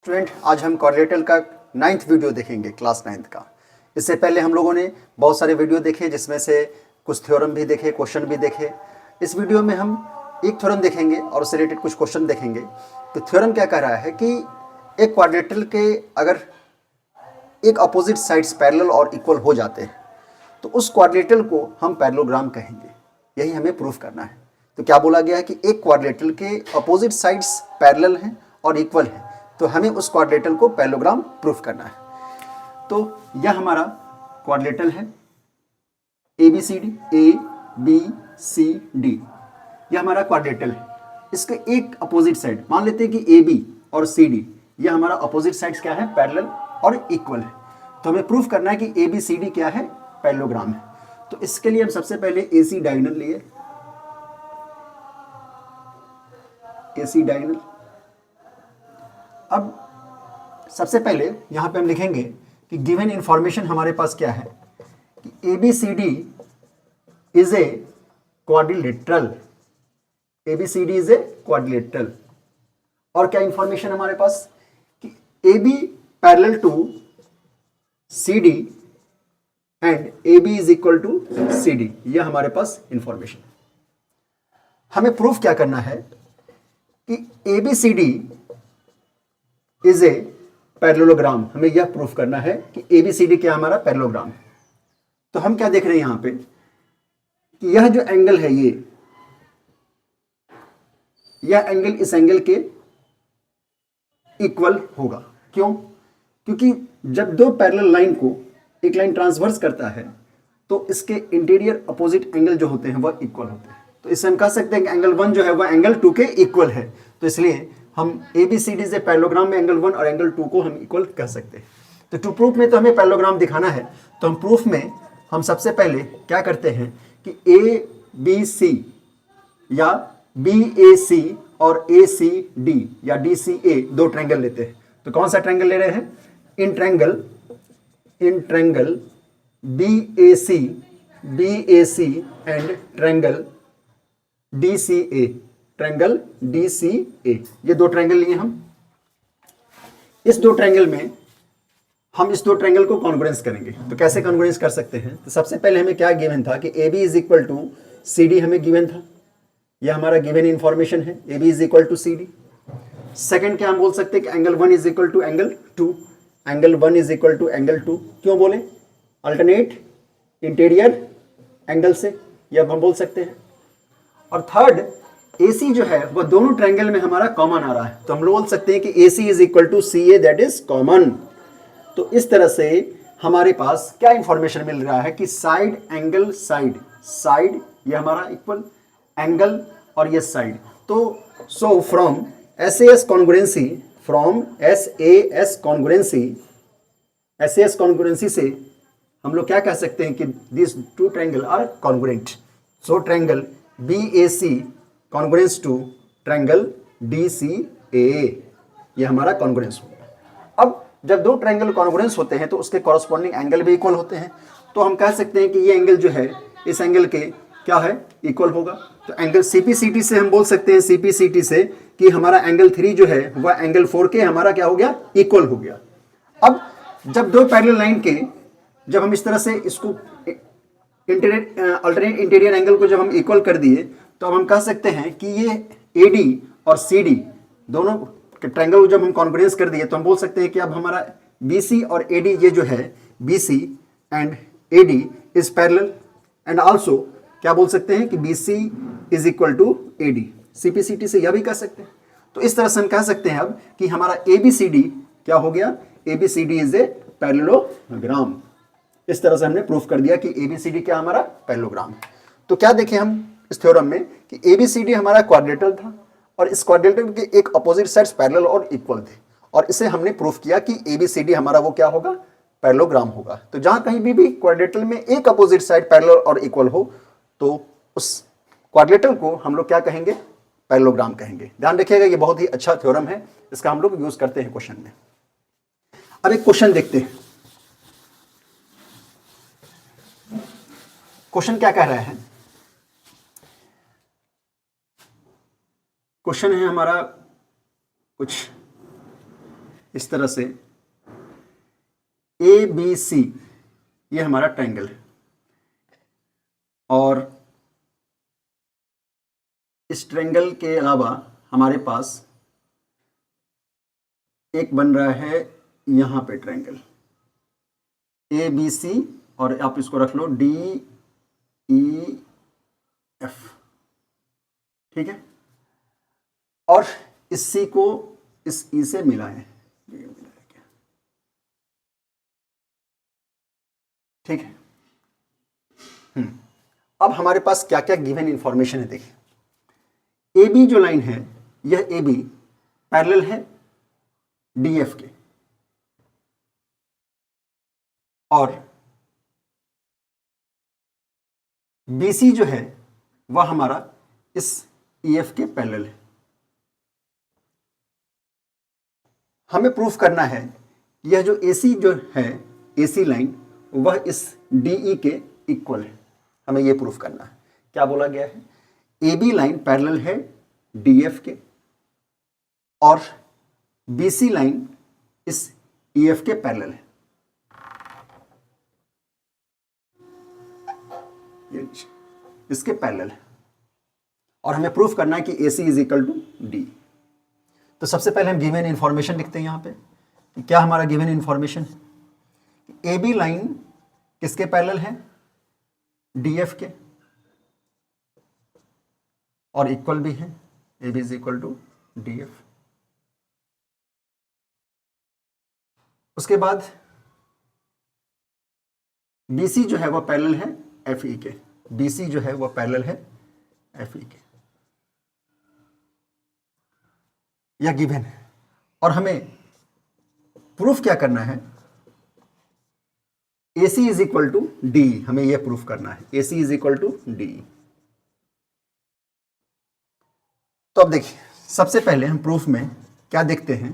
Student, आज हम quadrilateral का 9th वीडियो देखेंगे, क्लास 9th का। इससे पहले हम लोगों ने बहुत सारे वीडियो देखे, जिसमें से कुछ थ्योरम भी देखे, क्वेश्चन भी देखे। इस वीडियो में हम एक थ्योरम देखेंगे और उससे रिलेटेड कुछ क्वेश्चन देखेंगे। तो थ्योरम क्या कह रहा है कि एक क्वाड्रेटल के अगर एक अपोजिट साइड्स पैरेलल और इक्वल हो जाते हैं तो उस क्वाड्रेटल को हम पैरेललोग्राम कहेंगे। यही हमें प्रूफ करना है। तो क्या बोला गया है कि एक क्वाड्रेटल के अपोजिट साइड्स पैरेलल हैं और इक्वल हैं, तो हमें उस क्वाड्रेटल को पैरेललोग्राम प्रूफ करना है। तो यह हमारा क्वाड्रेटल है ABCD, ABCD, यह हमारा क्वाड्रेटल है। इसके एक अपोजिट साइड मान लेते हैं कि AB और CD, यह हमारा अपोजिट साइड्स क्या है, पैरेलल और इक्वल है। तो हमें प्रूफ करना है कि ABCD क्या है, पैरेललोग्राम है। तो इसके लिए हम सबसे पहले AC डायगोनल लिए, AC डायगोनल। अब सबसे पहले यहां पे हम लिखेंगे कि गिवन इंफॉर्मेशन हमारे पास क्या है कि ABCD is a quadrilateral, ABCD is a quadrilateral. और क्या इंफॉर्मेशन हमारे पास कि AB parallel to CD and AB is equal to CD, यह हमारे पास इंफॉर्मेशन। हमें प्रूफ क्या करना है कि ABCD इज ए पैरेललोग्राम। हमें यह प्रूफ करना है कि ABCD क्या हमारा पैरेललोग्राम है। तो हम क्या देख रहे हैं यहां पे कि यह जो एंगल है, यह एंगल इस एंगल के इक्वल होगा। क्यों? क्योंकि जब दो पैरेलल लाइन को एक लाइन ट्रांसवर्स करता है तो इसके इंटीरियर अपोजिट एंगल जो होते हैं वह इक्वल होते हैं। तो इससे हम कह सकते हैं कि एंगल 1 जो है वह एंगल 2 के इक्वल है। तो इसलिए हम ABCD से पैरेललोग्राम में एंगल 1 और एंगल 2 को हम इक्वल कह सकते हैं। तो टू प्रूफ में तो हमें पैरेललोग्राम दिखाना है, तो हम प्रूफ में हम सबसे पहले क्या करते हैं कि ABC या BAC और ACD या DCA दो ट्रायंगल लेते हैं। तो कौन सा ट्रायंगल ले रहे हैं? In triangle BAC and triangle DCA, ये दो ट्रायंगल लिए हम। इस दो ट्रायंगल में हम इस दो ट्रायंगल को कॉन्ग्रुएंस करेंगे। तो कैसे कॉन्ग्रुएंस कर सकते हैं? तो सबसे पहले हमें क्या गिवन था कि AB is equal to CD हमें गिवन था, यह हमारा गिवन इंफॉर्मेशन है, AB is equal to CD। Second क्या हम बोल सकते हैं कि angle 1 is equal to angle 2, angle 1 is equal to angle 2। क्यों बोले? अल्टरनेट इंटीरियर एंगल से, यह हम बोल सकते हैं। और थर्ड AC जो है वह दोनों ट्रायंगल में हमारा कॉमन आ रहा है, तो हम लोग बोल सकते हैं कि AC is equal to CA, that is common. तो इस तरह से हमारे पास क्या इंफॉर्मेशन मिल रहा है कि साइड एंगल साइड ये हमारा इक्वल एंगल और ये साइड। तो सो फ्रॉम SAS कॉन्ग्रुएंसी से हम लोग क्या कह सकते हैं कि this two triangle are congruent. So triangle BAC congruence to triangle DCA, ये हमारा कॉन्ग्रुएंस हो गया। अब जब दो ट्रायंगल कॉन्ग्रुएंस होते हैं तो उसके कॉरस्पॉन्डिंग एंगल भी इक्वल होते हैं। तो हम कह सकते हैं कि ये एंगल जो है इस एंगल के क्या है, इक्वल होगा। तो एंगल CPCT से हम बोल सकते हैं, CPCT से कि हमारा एंगल 3 जो है वह एंगल 4 के हमारा क्या हो गया, इक्वल हो गया। अब जब दो पैरेलल लाइन के जब हम इस तरह से इसको अल्टरनेट इंटीरियर एंगल को जब हम इक्वल कर दिए तो अब हम कह सकते हैं कि ये AD और CD दोनों ट्रायंगल को जब हम कॉन्ग्रुएंस कर दिए तो हम बोल सकते हैं कि अब हमारा BC और AD, ये जो है BC and AD is parallel. And also क्या बोल सकते हैं कि BC is equal to AD, CPCT से यह भी कह सकते हैं। तो इस तरह से हम कह सकते हैं अब कि हमारा ABCD क्या हो गया, ABCD इज ए पैरेललोग्राम। इस तरह से हमने प्रूफ कर दिया कि ABCD क्या हमारा पैरेललोग्राम है। तो क्या देखें हम इस थ्योरम में कि ABCD हमारा क्वाड्रेटल था और इस क्वाड्रेटल के एक अपोजिट साइड्स पैरेलल और इक्वल थे, और इसे हमने प्रूफ किया कि ABCD हमारा वो क्या होगा, पैरेललोग्राम होगा। तो जहां कहीं भी क्वाड्रेटल में एक अपोजिट साइड पैरेलल और इक्वल हो तो उस क्वाड्रेटल को हम लोग क्या कहेंगे, पैरेललोग्राम कहेंगे। ध्यान रखिएगा, ये बहुत ही अच्छा थ्योरम है, इसका हम लोग यूज करते हैं क्वेश्चन में। अब एक क्वेश्चन देखते हैं। क्वेश्चन क्या कह रहा है? क्वेश्चन है हमारा कुछ इस तरह से ABC ये हमारा ट्रायंगल है, और इस ट्रायंगल के अलावा हमारे पास एक बन रहा है यहां पे ट्रायंगल ABC, और आप इसको रख लो DEF, ठीक है, और इस C को इस E से मिलाएं, ठीक है। अब हमारे पास क्या क्या गिवन इंफॉर्मेशन है देखिए। AB जो लाइन है, यह AB पैरेलल है DF के, और BC जो है वह हमारा इस EF के पैरेलल है। हमें प्रूफ करना है यह जो AC जो है, AC लाइन, वह इस DE के इक्वल है। हमें यह प्रूफ करना है। क्या बोला गया है? AB लाइन पैरेलल है DF के, और BC लाइन इस EF के पैरेलल है। इसके पैरेलल है, और हमें प्रूफ करना है कि AC is equal to D। तो सबसे पहले हम गिवन इंफॉर्मेशन लिखते हैं यहां पे कि क्या हमारा गिवन इंफॉर्मेशन है। AB लाइन किसके पैरेलल है? DF के, और इक्वल भी है, AB is equal to DF। उसके बाद BC जो है वह पैरेलल है FE के, BC जो है वह पैरेलल है FE के। यह गिवन है, और हमें प्रूफ क्या करना है? AC is equal to D। हमें यह प्रूफ करना है AC is equal to D। तो अब देखिए, सबसे पहले हम प्रूफ में क्या देखते हैं,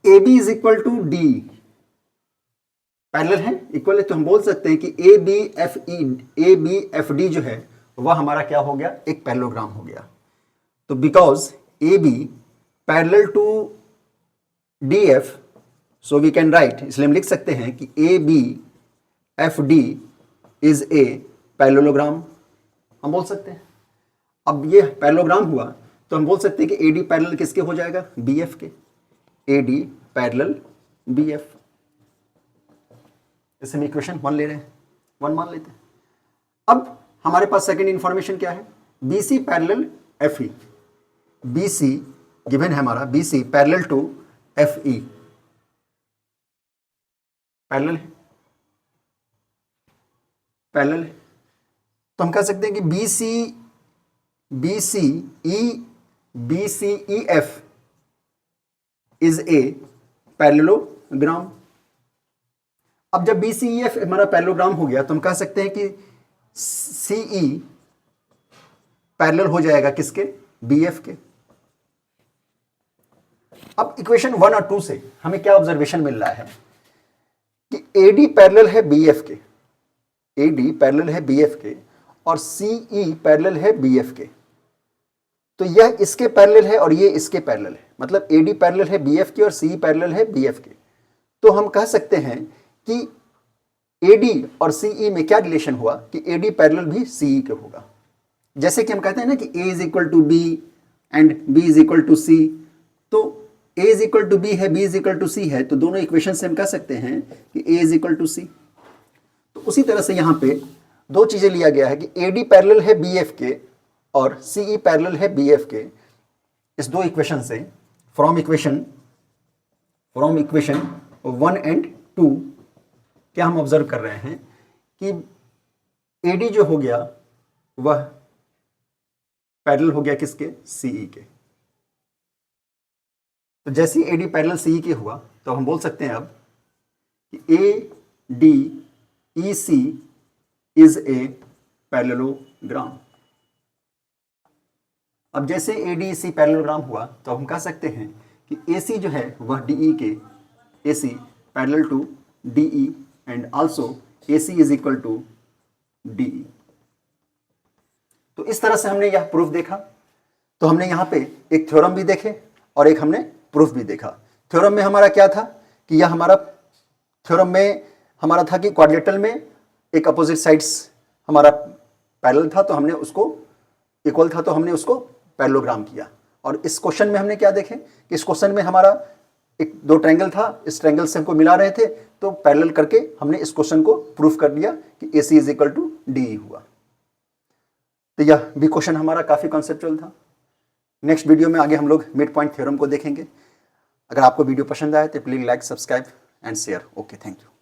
AB is equal to D parallel है, इक्वल है, तो हम बोल सकते हैं कि ABFD जो है वह हमारा क्या हो गया? एक पैरेललोग्राम हो गया। तो because AB parallel to DF, so we can write, इसलिए हम लिख सकते हैं कि ABFD इज ए पैरेललोग्राम, हम बोल सकते हैं। अब ये पैरेललोग्राम हुआ तो हम बोल सकते हैं कि AD पैरेलल किसके हो जाएगा? BF के। AD parallel BF। इसे हम इक्वेशन 1 ले रहे हैं, 1 मान लेते हैं। अब हमारे पास सेकंड इंफॉर्मेशन क्या है? BC parallel FE। BC given है हमारा, BC parallel to FE, parallel है, पैरेलल है। तो हम कह सकते हैं कि BCEF इज ए पैरेललोग्राम। अब जब BCEF हमारा पैरेललोग्राम हो गया तो हम कह सकते हैं कि CE पैरेलल हो जाएगा किसके? BF के। अब इक्वेशन 1 और 2 से हमें क्या ऑब्जर्वेशन मिल रहा है कि AD पैरेलल है BF के, AD पैरेलल है BF के, और CE पैरेलल है BF के। तो यह इसके पैरेलल है और ये इसके पैरेलल है, मतलब AD पैरेलल है BF के और CE पैरेलल है BF के। तो हम कह सकते हैं कि AD और CE में क्या रिलेशन हुआ कि AD पैरेलल भी CE के होगा। जैसे कि हम कहते हैं ना कि A is equal to B and B is equal to C, तो A is equal to B है, B is equal to C है, तो दोनों इक्वेशन से हम कह सकते हैं कि A is equal to C। तो उसी तरह से यहाँ पे दो चीजें लिया गया है कि AD पैरेलल है BF के और CE पैरेलल है BF के। इस दो इक्वेशन से फ्रॉम इक्वेशन 1 एंड 2 क्या हम ऑब्जर्व कर रहे हैं कि AD जो हो गया वह पैरेलल हो गया किसके? CE के। तो जैसे ही AD पैरेलल CE के हुआ तो हम बोल सकते हैं अब कि ADEC इज ए पैरेललोग्राम। अब जैसे ADEC पैरेललोग्राम हुआ तो हम कह सकते हैं कि AC जो है वह DE के, AC parallel to DE and also AC is equal to DE। तो इस तरह से हमने यह प्रूफ देखा। तो हमने यहाँ पे एक थ्योरम भी देखे और एक हमने प्रूफ भी देखा। थ्योरम में हमारा क्या था कि यह हमारा थ्योरम में हमारा था कि क्वाड्रिलेटरल में एक अपोजिट साइड्स हमारा पैरेलल था तो हमने उसको इक्वल था तो हमने उसको पैरेललोग्राम किया। और इस क्वेश्चन में हमने क्या देखे कि इस क्वेश्चन में हमारा एक दो ट्रायंगल था, इस ट्रायंगल से हमको मिला रहे थे तो पैरेलल करके हमने इस क्वेश्चन को प्रूफ कर दिया कि AC is equal to DE हुआ। तो यह भी क्वेश्चन हमारा काफी कॉन्सेप्चुअल था। नेक्स्ट वीडियो में आगे हम लोग मिड पॉइंट थ्योरम को देखेंगे। अगर आपको वीडियो पसंद आए तो please like, subscribe and share. Okay, thank you.